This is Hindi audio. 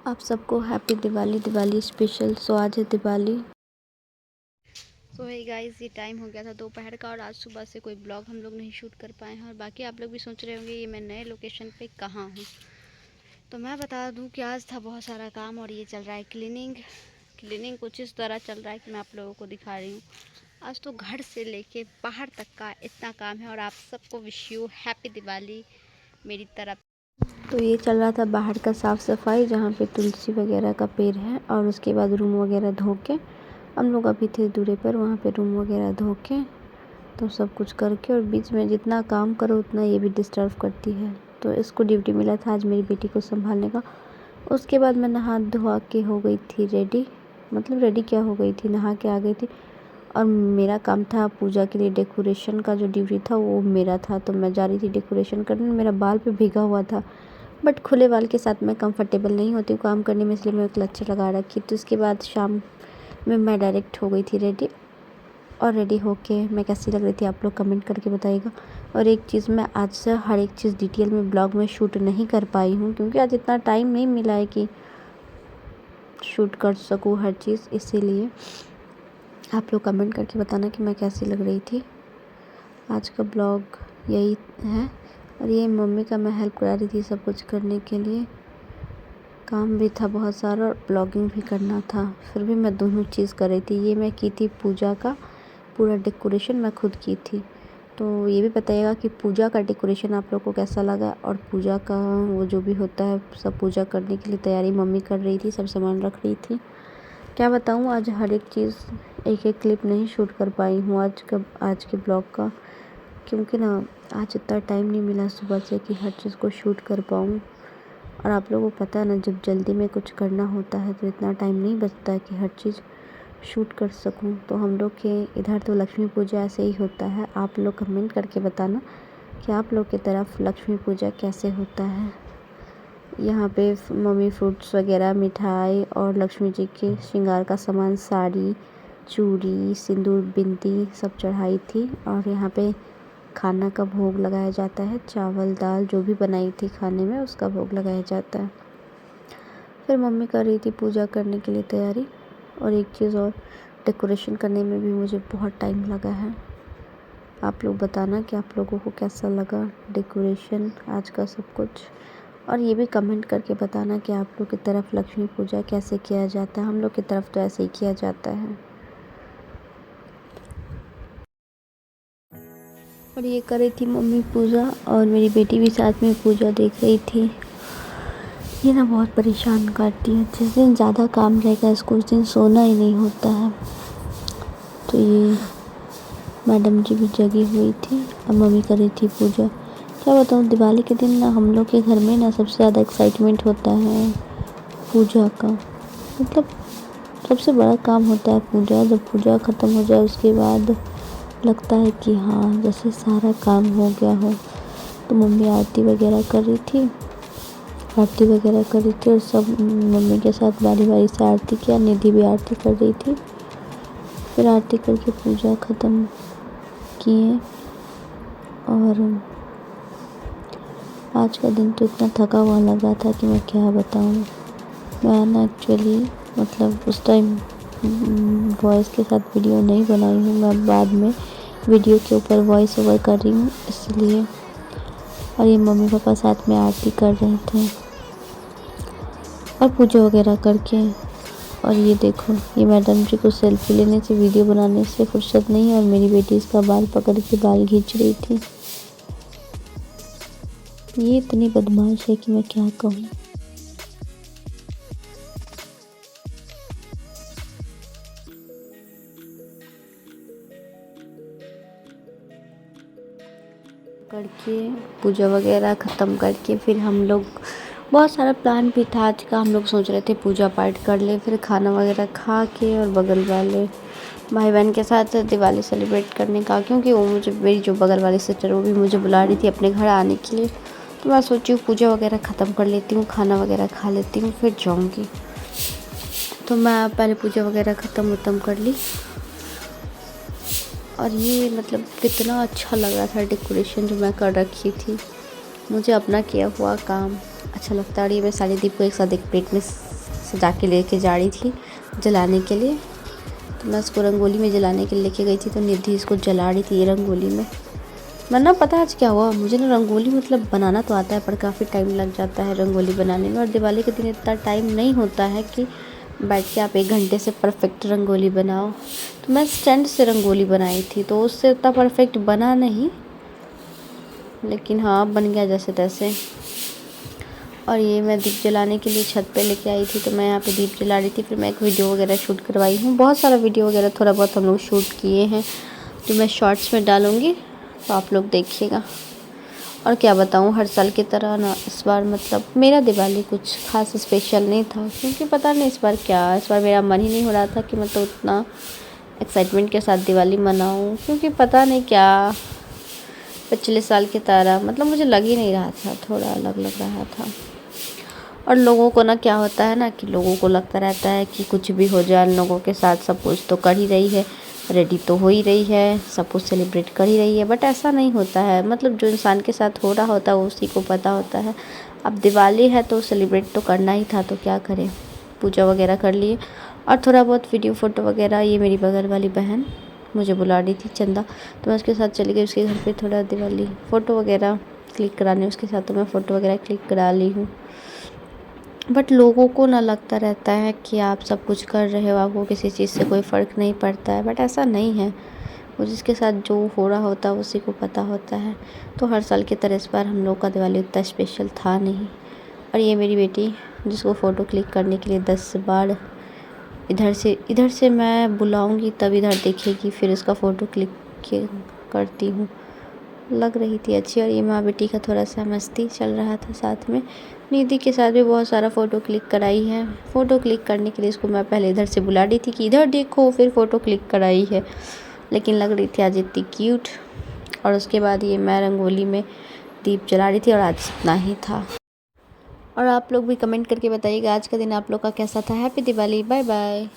आप सबको हैप्पी दिवाली। दिवाली स्पेशल। सो आज है दिवाली। सो हे गाइस, ये टाइम हो गया था दोपहर का और आज सुबह से कोई ब्लॉग हम लोग नहीं शूट कर पाए हैं। और बाकी आप लोग भी सोच रहे होंगे ये मैं नए लोकेशन पे कहाँ हूँ। तो मैं बता दूँ कि आज था बहुत सारा काम और ये चल रहा है क्लीनिंग कुछ इस तरह चल रहा है कि मैं आप लोगों को दिखा रही हूँ। आज तो घर से लेके बाहर तक का इतना काम है। और आप सबको विश यू हैप्पी दिवाली मेरी तरफ। तो ये चल रहा था बाहर का साफ़ सफाई, जहाँ पे तुलसी वगैरह का पेड़ है। और उसके बाद रूम वगैरह धो के हम लोग अभी थे दूरी पर, वहाँ पे रूम वगैरह धो के तो सब कुछ करके। और बीच में जितना काम करो उतना ये भी डिस्टर्ब करती है। तो इसको ड्यूटी मिला था आज मेरी बेटी को संभालने का। उसके बाद मैं नहा धोआ के हो गई थी रेडी, मतलब रेडी क्या हो गई थी, नहा के आ गई थी। और मेरा काम था पूजा के लिए डेकोरेशन का, जो ड्यूटी था वो मेरा था। तो मैं जा रही थी डेकोरेशन करने। मेरा बाल पे भीगा हुआ था, बट खुले बाल के साथ मैं कंफर्टेबल नहीं होती हूँ काम करने में, इसलिए मैं क्लच लगा रखी। तो उसके बाद शाम में मैं डायरेक्ट हो गई थी रेडी। और रेडी होके मैं कैसी लग रही थी आप लोग कमेंट करके बताइएगा। और एक चीज़, मैं आज से हर एक चीज़ डिटेल में ब्लॉग में शूट नहीं कर पाई हूँ, क्योंकि आज इतना टाइम नहीं मिला है कि शूट कर सकूँ हर चीज़। इसीलिए आप लोग कमेंट करके बताना कि मैं कैसी लग रही थी। आज का ब्लॉग यही है। और ये मम्मी का मैं हेल्प करा रही थी सब कुछ करने के लिए। काम भी था बहुत सारा और ब्लॉगिंग भी करना था, फिर भी मैं दोनों चीज़ कर रही थी। ये मैं की थी पूजा का पूरा डेकोरेशन मैं खुद की थी। तो ये भी बताइएगा कि पूजा का डेकोरेशन आप लोग को कैसा लगा। और पूजा का वो जो भी होता है, सब पूजा करने के लिए तैयारी मम्मी कर रही थी, सब सामान रख रही थी। क्या बताऊँ, आज हर एक चीज़ एक एक क्लिप नहीं शूट कर पाई हूँ आज के ब्लॉग का, क्योंकि ना आज इतना टाइम नहीं मिला सुबह से कि हर चीज़ को शूट कर पाऊँ। और आप लोगों को पता है ना, जब जल्दी में कुछ करना होता है तो इतना टाइम नहीं बचता है कि हर चीज़ शूट कर सकूं। तो हम लोग के इधर तो लक्ष्मी पूजा ऐसे ही होता है। आप लोग कमेंट करके बताना कि आप लोग की तरफ लक्ष्मी पूजा कैसे होता है। यहाँ पे मम्मी फ्रूट्स वगैरह, मिठाई और लक्ष्मी जी के श्रृंगार का सामान, साड़ी, चूड़ी, सिंदूर, बिंदी सब चढ़ाई थी। और यहाँ पे खाना का भोग लगाया जाता है, चावल दाल जो भी बनाई थी खाने में उसका भोग लगाया जाता है। फिर मम्मी कर रही थी पूजा करने के लिए तैयारी। और एक चीज़ और, डेकोरेशन करने में भी मुझे बहुत टाइम लगा है। आप लोग बताना कि आप लोगों को कैसा लगा डेकोरेशन आज का सब कुछ। और ये भी कमेंट करके बताना कि आप लोग की तरफ लक्ष्मी पूजा कैसे किया जाता है। हम लोग की तरफ तो ऐसे ही किया जाता है। और ये कर रही थी मम्मी पूजा, और मेरी बेटी भी साथ में पूजा देख रही थी। ये ना बहुत परेशान करती है। जिस दिन ज़्यादा काम रहेगा इसको, उस दिन सोना ही नहीं होता है। तो ये मैडम जी भी जगी हुई थी और मम्मी कर रही थी पूजा। क्या बताऊँ, दिवाली के दिन ना हम लोग के घर में ना सबसे ज़्यादा एक्साइटमेंट होता है पूजा का। मतलब सबसे बड़ा काम होता है पूजा। जब पूजा ख़त्म हो जाए उसके बाद लगता है कि हाँ, जैसे सारा काम हो गया हो। तो मम्मी आरती वगैरह कर रही थी और सब मम्मी के साथ बारी बारी से आरती किया। निधि भी आरती कर रही थी। फिर आरती करके पूजा ख़त्म किए। और आज का दिन तो इतना थका हुआ लग रहा था कि मैं क्या बताऊँ। मैं ना एक्चुअली मतलब उस टाइम वॉइस के साथ वीडियो नहीं बनाई हूँ, मैं बाद में वीडियो के ऊपर वॉइस ओवर कर रही हूँ इसलिए। और ये मम्मी पापा साथ में आरती कर रहे थे और पूजा वगैरह करके। और ये देखो, ये मैडम जी को सेल्फी लेने से, वीडियो बनाने से फुर्सत नहीं है। और मेरी बेटी इसका बाल पकड़ के बाल खींच रही थी। ये इतनी बदमाश है कि मैं क्या कहूँ। करके पूजा वगैरह ख़त्म करके फिर हम लोग, बहुत सारा प्लान भी था आज का। हम लोग सोच रहे थे पूजा पाठ कर ले, फिर खाना वगैरह खा के और बगल वाले भाई बहन के साथ दिवाली सेलिब्रेट करने का, क्योंकि वो मुझे, मेरी जो बगल वाली सिस्टर, वो भी मुझे बुला रही थी अपने घर आने के लिए। तो मैं सोची पूजा वगैरह ख़त्म कर लेती हूँ, खाना वगैरह खा लेती हूँ, फिर जाऊँगी। तो मैं पहले पूजा वगैरह ख़त्म कर ली। और ये मतलब कितना अच्छा लग रहा था डेकोरेशन जो मैं कर रखी थी। मुझे अपना किया हुआ काम अच्छा लगता है। और ये मैं सारी दीप को एक साथ एक प्लेट में सजा के लेके जा रही थी जलाने के लिए। तो मैं इसको रंगोली में जलाने के लिए लेके गई थी, तो निधि इसको जला रही थी रंगोली में। वरना पता है आज क्या हुआ, मुझे ना रंगोली मतलब बनाना तो आता है पर काफ़ी टाइम लग जाता है रंगोली बनाने में, और दिवाली के दिन इतना टाइम नहीं होता है कि बैठ के आप 1 घंटे से परफेक्ट रंगोली बनाओ। तो मैं स्टैंड से रंगोली बनाई थी, तो उससे उतना परफेक्ट बना नहीं, लेकिन हाँ बन गया जैसे तैसे। और ये मैं दीप जलाने के लिए छत पे लेके आई थी, तो मैं यहाँ पे दीप जला रही थी। फिर मैं एक वीडियो वगैरह शूट करवाई हूँ, बहुत सारा वीडियो वगैरह थोड़ा बहुत हम लोग शूट किए हैं, जो मैं शॉर्ट्स में डालूँगी, तो आप लोग देखिएगा। और क्या बताऊँ, हर साल की तरह ना इस बार मतलब मेरा दिवाली कुछ खास स्पेशल नहीं था, क्योंकि पता नहीं इस बार मेरा मन ही नहीं हो रहा था कि मैं तो उतना एक्साइटमेंट के साथ दिवाली मनाऊँ, क्योंकि पता नहीं क्या पिछले साल की तरह मतलब मुझे लग ही नहीं रहा था, थोड़ा अलग लग रहा था। और लोगों को ना क्या होता है ना कि लोगों को लगता रहता है कि कुछ भी हो जाए, लोगों के साथ सब कुछ तो कर ही रही है, रेडी तो हो ही रही है, सब कुछ सेलिब्रेट कर ही रही है, बट ऐसा नहीं होता है। मतलब जो इंसान के साथ हो रहा होता है वो उसी को पता होता है। अब दिवाली है तो सेलिब्रेट तो करना ही था, तो क्या करें, पूजा वगैरह कर लिए और थोड़ा बहुत वीडियो फ़ोटो वगैरह। ये मेरी बगल वाली बहन मुझे बुला रही थी चंदा, तो मैं उसके साथ चली गई उसके घर पे थोड़ा दिवाली फ़ोटो वगैरह क्लिक कराने उसके साथ, तो मैं फ़ोटो वगैरह क्लिक करा ली हूँ। बट लोगों को ना लगता रहता है कि आप सब कुछ कर रहे हो, आपको किसी चीज़ से कोई फ़र्क नहीं पड़ता है, बट ऐसा नहीं है। वो जिसके साथ जो हो रहा होता है उसी को पता होता है। तो हर साल की तरह इस बार हम लोग का दिवाली उतना स्पेशल था नहीं। और ये मेरी बेटी जिसको फ़ोटो क्लिक करने के लिए 10 बार इधर से मैं बुलाऊंगी तब इधर देखेगी, फिर इसका फ़ोटो क्लिक करती हूँ। लग रही थी अच्छी। और ये माँ बेटी का थोड़ा सा मस्ती चल रहा था साथ में। निधि के साथ भी बहुत सारा फ़ोटो क्लिक कराई है। फ़ोटो क्लिक करने के लिए इसको मैं पहले इधर से बुला रही थी कि इधर देखो, फिर फ़ोटो क्लिक कराई है, लेकिन लग रही थी आज इतनी क्यूट। और उसके बाद ये मैं रंगोली में दीप जला रही थी, और आज इतना ही था। और आप लोग भी कमेंट करके बताइएगा आज का दिन आप लोग का कैसा था। Happy Diwali, bye bye.